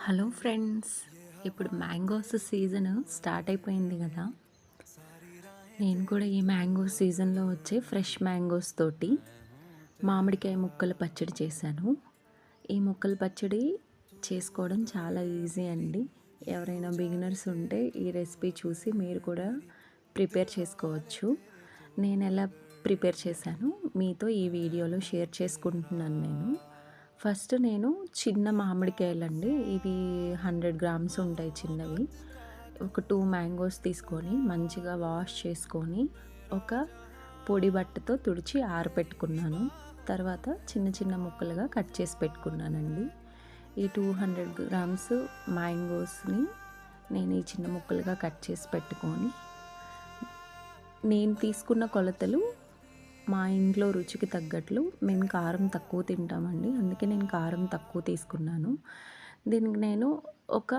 Hello friends, ఇప్పుడు mangoes season start అయిపోయింది కదా. నేను కూడా ఈ మ్యాంగో సీజన్లో వచ్చే ఫ్రెష్ మ్యాంగోస్ తోటి మామిడికాయ ముక్కల పచ్చడి చేశాను. ఈ ముక్కల పచ్చడి చేసుకోవడం చాలా ఈజీ అండి. ఎవరైనా బిగినర్స్ ఉంటే ఈ రెసిపీ చూసి మీరు కూడా ప్రిపేర్ చేసుకోవచ్చు. నేను ఎలా ప్రిపేర్ చేశాను మీతో ఈ వీడియోలో షేర్ చేసుకుంటున్నాను. ఫస్ట్ నేను చిన్న మామిడికాయలండి, ఇవి 100 గ్రామ్స్ ఉంటాయి చిన్నవి. ఒక 2 మ్యాంగోస్ తీసుకొని మంచిగా వాష్ చేసుకొని ఒక పొడి బట్టతో తుడిచి ఆరబెట్టుకున్నాను. తర్వాత చిన్న చిన్న ముక్కలుగా కట్ చేసి పెట్టుకున్నానండి. ఈ 200 గ్రామ్స్ మ్యాంగోస్ని నేను ఈ చిన్న ముక్కలుగా కట్ చేసి పెట్టుకొని, నేను తీసుకున్న కొలతలు మా ఇంట్లో రుచికి తగ్గట్లు, మేము కారం తక్కువ తింటామండి, అందుకే నేను కారం తక్కువ తీసుకున్నాను. దీనికి నేను ఒక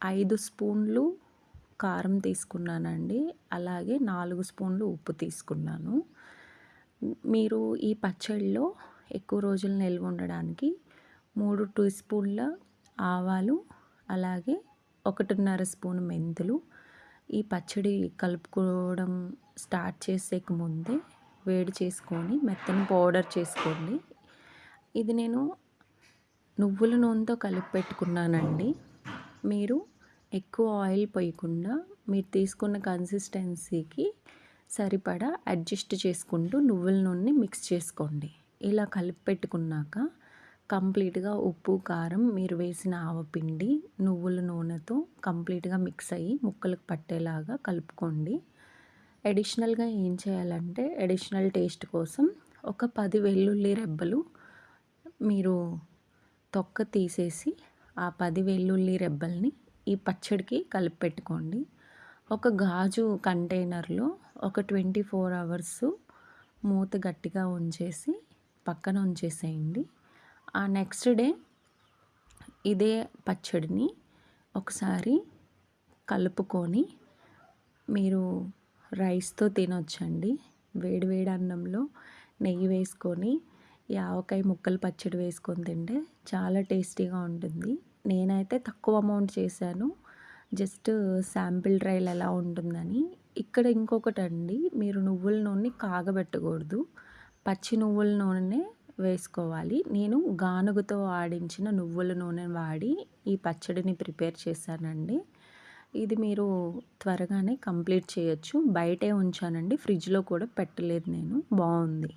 5 స్పూన్లు కారం తీసుకున్నానండి, అలాగే 4 స్పూన్లు ఉప్పు తీసుకున్నాను. మీరు ఈ పచ్చడిలో ఎక్కువ రోజులు నిల్వ ఉండడానికి 3 టీ స్పూన్ల ఆవాలు, అలాగే 1.5 స్పూన్ మెంతులు ఈ పచ్చడి కలుపుకోవడం స్టార్ట్ చేసేక ముందే వేడి చేసుకొని మెత్తని పౌడర్ చేసుకోండి. ఇది నేను నువ్వుల నూనెతో కలిపి పెట్టుకున్నానండి. మీరు ఎక్కువ ఆయిల్ పోయకుండా మీరు తీసుకున్న కన్సిస్టెన్సీకి సరిపడా అడ్జస్ట్ చేసుకుంటూ నువ్వుల నూనెని మిక్స్ చేసుకోండి. ఇలా కలిపి పెట్టుకున్నాక కంప్లీట్గా ఉప్పు, కారం, మీరు వేసిన ఆవపిండి, నువ్వుల నూనెతో కంప్లీట్గా మిక్స్ అయ్యి ముక్కలకు పట్టేలాగా కలుపుకోండి. అడిషనల్గా ఏం చేయాలంటే, అడిషనల్ టేస్ట్ కోసం ఒక 10 వెల్లుల్లి రెబ్బలు మీరు తొక్క తీసేసి ఆ 10 వెల్లుల్లి రెబ్బల్ని ఈ పచ్చడికి కలిపి పెట్టుకోండి. ఒక గాజు కంటైనర్లో ఒక 24 అవర్స్ మూత గట్టిగా ఉంచేసి పక్కన ఉంచేసేయండి. ఆ నెక్స్ట్ డే ఇదే పచ్చడిని ఒకసారి కలుపుకొని మీరు రైస్తో తినొచ్చండి. వేడివేడి అన్నంలో నెయ్యి వేసుకొని ఈ ఆవకాయ ముక్కల పచ్చడి వేసుకొని తింటే చాలా టేస్టీగా ఉంటుంది. నేనైతే తక్కువ అమౌంట్ చేశాను, జస్ట్ శాంపిల్ ట్రయల్ ఎలా ఉంటుందని. ఇక్కడ ఇంకొకటండి, మీరు నువ్వుల నూనెని కాగబెట్టకూడదు, పచ్చి నువ్వుల నూనెనే వేసుకోవాలి. నేను గానుగతో ఆడించిన నువ్వుల నూనె వాడి ఈ పచ్చడిని ప్రిపేర్ చేశానండి. ఇది మీరు త్వరగానే కంప్లీట్ చేయొచ్చు. బయటే ఉంచానండి, ఫ్రిడ్జ్లో కూడా పెట్టలేదు నేను. బాగుంది.